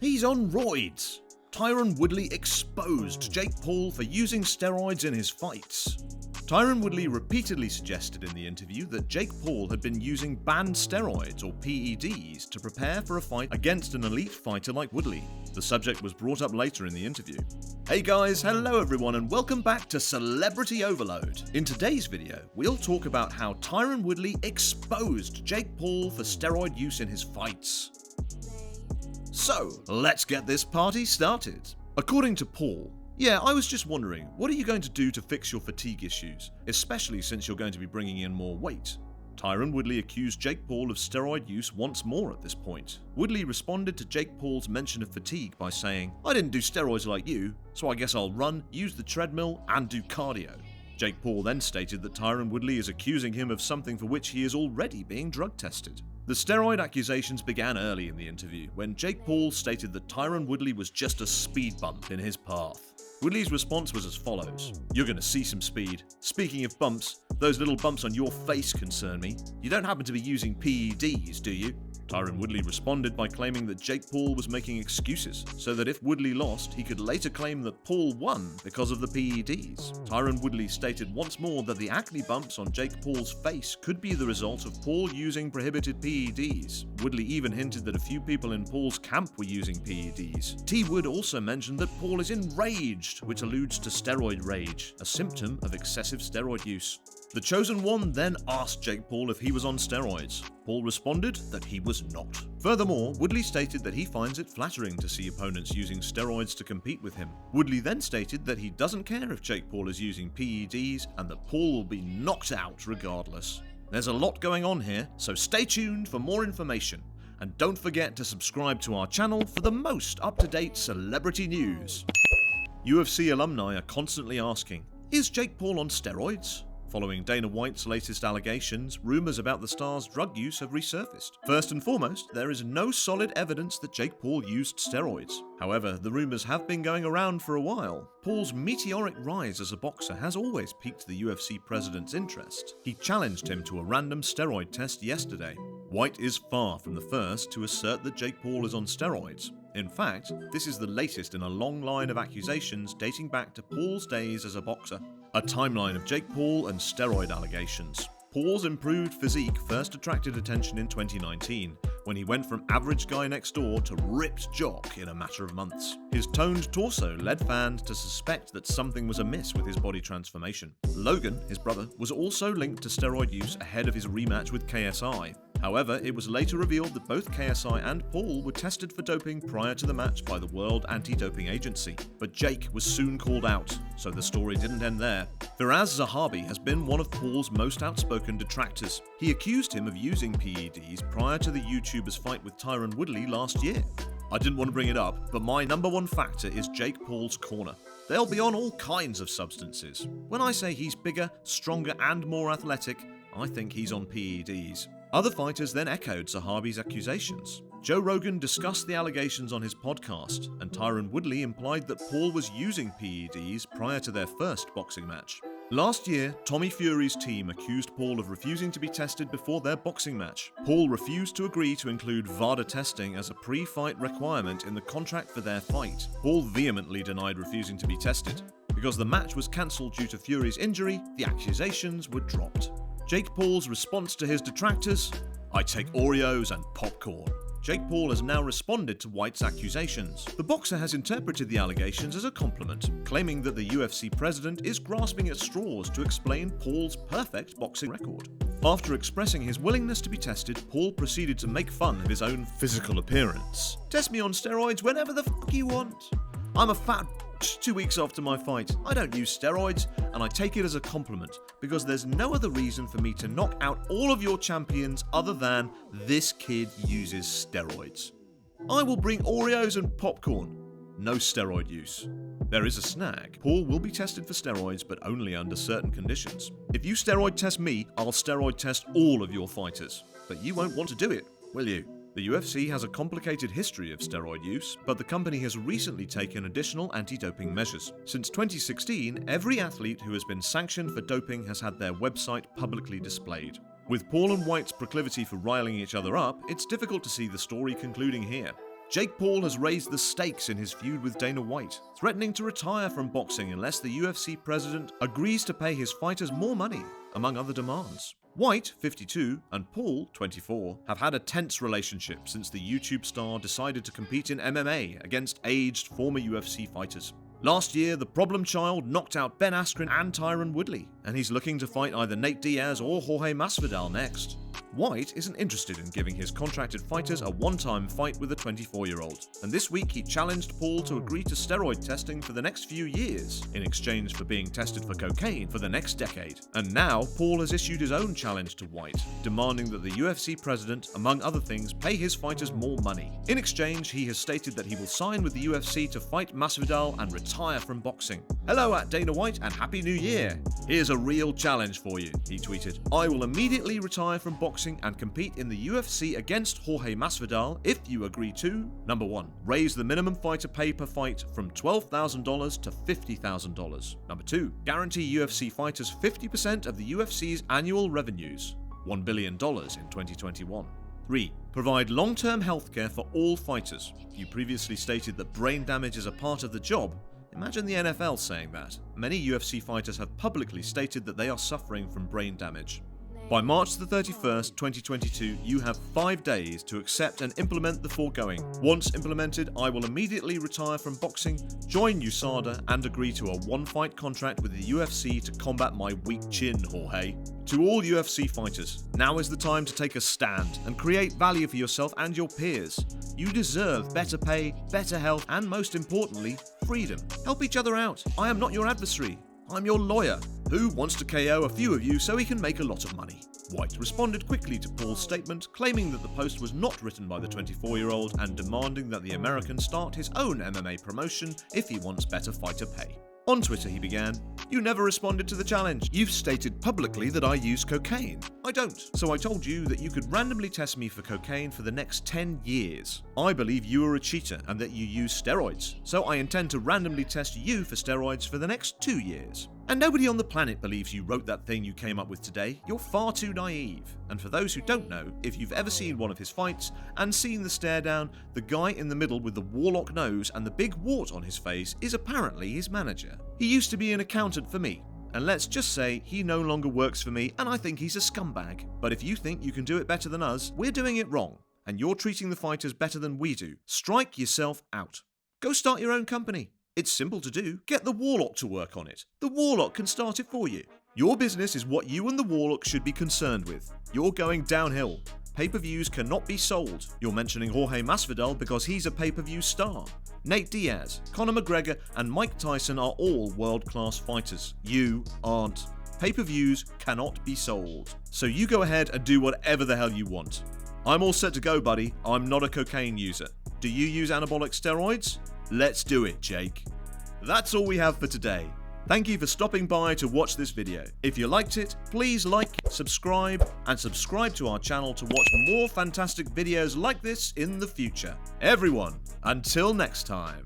He's on roids. Tyron Woodley exposed Jake Paul for using steroids in his fights. Tyron Woodley repeatedly suggested in the interview that Jake Paul had been using banned steroids or PEDs to prepare for a fight against an elite fighter like Woodley. The subject was brought up later in the interview. Hey guys, hello everyone and welcome back to Celebrity Overload. In today's video, we'll talk about how Tyron Woodley exposed Jake Paul for steroid use in his fights. So, let's get this party started. According to Paul, yeah, I was just wondering, what are you going to do to fix your fatigue issues, especially since you're going to be bringing in more weight? Tyron Woodley accused Jake Paul of steroid use once more at this point. Woodley responded to Jake Paul's mention of fatigue by saying, "I didn't do steroids like you, so I guess I'll run, use the treadmill, and do cardio." Jake Paul then stated that Tyron Woodley is accusing him of something for which he is already being drug tested. The steroid accusations began early in the interview, when Jake Paul stated that Tyron Woodley was just a speed bump in his path. Woodley's response was as follows: "You're gonna see some speed. Speaking of bumps, those little bumps on your face concern me. You don't happen to be using PEDs, do you?" Tyron Woodley responded by claiming that Jake Paul was making excuses, so that if Woodley lost, he could later claim that Paul won because of the PEDs. Tyron Woodley stated once more that the acne bumps on Jake Paul's face could be the result of Paul using prohibited PEDs. Woodley even hinted that a few people in Paul's camp were using PEDs. T. Wood also mentioned that Paul is enraged, which alludes to steroid rage, a symptom of excessive steroid use. The Chosen One then asked Jake Paul if he was on steroids. Paul responded that he was not. Furthermore, Woodley stated that he finds it flattering to see opponents using steroids to compete with him. Woodley then stated that he doesn't care if Jake Paul is using PEDs and that Paul will be knocked out regardless. There's a lot going on here, so stay tuned for more information. And don't forget to subscribe to our channel for the most up-to-date celebrity news. UFC alumni are constantly asking, is Jake Paul on steroids? Following Dana White's latest allegations, rumors about the star's drug use have resurfaced. First and foremost, there is no solid evidence that Jake Paul used steroids. However, the rumors have been going around for a while. Paul's meteoric rise as a boxer has always piqued the UFC president's interest. He challenged him to a random steroid test yesterday. White is far from the first to assert that Jake Paul is on steroids. In fact, this is the latest in a long line of accusations dating back to Paul's days as a boxer. A timeline of Jake Paul and steroid allegations. Paul's improved physique first attracted attention in 2019, when he went from average guy next door to ripped jock in a matter of months. His toned torso led fans to suspect that something was amiss with his body transformation. Logan, his brother, was also linked to steroid use ahead of his rematch with KSI. However, it was later revealed that both KSI and Paul were tested for doping prior to the match by the World Anti-Doping Agency. But Jake was soon called out, so the story didn't end there. Firas Zahabi has been one of Paul's most outspoken detractors. He accused him of using PEDs prior to the YouTuber's fight with Tyron Woodley last year. "I didn't want to bring it up, but my number one factor is Jake Paul's corner. They'll be on all kinds of substances. When I say he's bigger, stronger, and more athletic, I think he's on PEDs." Other fighters then echoed Zahabi's accusations. Joe Rogan discussed the allegations on his podcast, and Tyron Woodley implied that Paul was using PEDs prior to their first boxing match. Last year, Tommy Fury's team accused Paul of refusing to be tested before their boxing match. Paul refused to agree to include VADA testing as a pre-fight requirement in the contract for their fight. Paul vehemently denied refusing to be tested. Because the match was cancelled due to Fury's injury, the accusations were dropped. Jake Paul's response to his detractors: "I take Oreos and popcorn." Jake Paul has now responded to White's accusations. The boxer has interpreted the allegations as a compliment, claiming that the UFC president is grasping at straws to explain Paul's perfect boxing record. After expressing his willingness to be tested, Paul proceeded to make fun of his own physical appearance. "Test me on steroids whenever the fuck you want. I'm a fat 2 weeks after my fight. I don't use steroids, and I take it as a compliment, because there's no other reason for me to knock out all of your champions other than this kid uses steroids. I will bring Oreos and popcorn. No steroid use." There is a snag. Paul will be tested for steroids, but only under certain conditions. If you steroid test me, I'll steroid test all of your fighters. But you won't want to do it, will you? The UFC has a complicated history of steroid use, but the company has recently taken additional anti-doping measures. Since 2016, every athlete who has been sanctioned for doping has had their website publicly displayed. With Paul and White's proclivity for riling each other up, it's difficult to see the story concluding here. Jake Paul has raised the stakes in his feud with Dana White, threatening to retire from boxing unless the UFC president agrees to pay his fighters more money, among other demands. White, 52, and Paul, 24, have had a tense relationship since the YouTube star decided to compete in MMA against aged former UFC fighters. Last year, the problem child knocked out Ben Askren and Tyron Woodley, and he's looking to fight either Nate Diaz or Jorge Masvidal next. White isn't interested in giving his contracted fighters a one-time fight with a 24-year-old, and this week he challenged Paul to agree to steroid testing for the next few years, in exchange for being tested for cocaine for the next decade. And now, Paul has issued his own challenge to White, demanding that the UFC president, among other things, pay his fighters more money. In exchange, he has stated that he will sign with the UFC to fight Masvidal and retire from boxing. "Hello at Dana White and Happy New Year! Here's a real challenge for you," he tweeted. "I will immediately retire from boxing and compete in the UFC against Jorge Masvidal if you agree to: Number 1. Raise the minimum fighter pay per fight from $12,000 to $50,000. Number 2. Guarantee UFC fighters 50% of the UFC's annual revenues, $1 billion in 2021. 3. Provide long-term healthcare for all fighters. You previously stated that brain damage is a part of the job. Imagine the NFL saying that. Many UFC fighters have publicly stated that they are suffering from brain damage. By March the 31st, 2022, you have 5 days to accept and implement the foregoing. Once implemented, I will immediately retire from boxing, join USADA, and agree to a one-fight contract with the UFC to combat my weak chin, Jorge. To all UFC fighters, now is the time to take a stand and create value for yourself and your peers. You deserve better pay, better health, and most importantly, freedom. Help each other out. I am not your adversary. I'm your lawyer, who wants to KO a few of you so he can make a lot of money." White responded quickly to Paul's statement, claiming that the post was not written by the 24-year-old and demanding that the American start his own MMA promotion if he wants better fighter pay. On Twitter he began, "You never responded to the challenge. You've stated publicly that I use cocaine. I don't. So I told you that you could randomly test me for cocaine for the next 10 years. I believe you are a cheater and that you use steroids. So I intend to randomly test you for steroids for the next 2 years. And nobody on the planet believes you wrote that thing you came up with today. You're far too naive. And for those who don't know, if you've ever seen one of his fights and seen the stare down, the guy in the middle with the warlock nose and the big wart on his face is apparently his manager. He used to be an accountant for me. And let's just say he no longer works for me and I think he's a scumbag. But if you think you can do it better than us, we're doing it wrong. And you're treating the fighters better than we do. Strike yourself out. Go start your own company. It's simple to do. Get the Warlock to work on it. The Warlock can start it for you. Your business is what you and the Warlock should be concerned with. You're going downhill. Pay-per-views cannot be sold. You're mentioning Jorge Masvidal because he's a pay-per-view star. Nate Diaz, Conor McGregor, and Mike Tyson are all world-class fighters. You aren't. Pay-per-views cannot be sold. So you go ahead and do whatever the hell you want. I'm all set to go, buddy. I'm not a cocaine user. Do you use anabolic steroids? Let's do it, Jake. That's all we have for today. Thank you for stopping by to watch this video. If you liked it, please like, subscribe, and subscribe to our channel to watch more fantastic videos like this in the future. Everyone, until next time.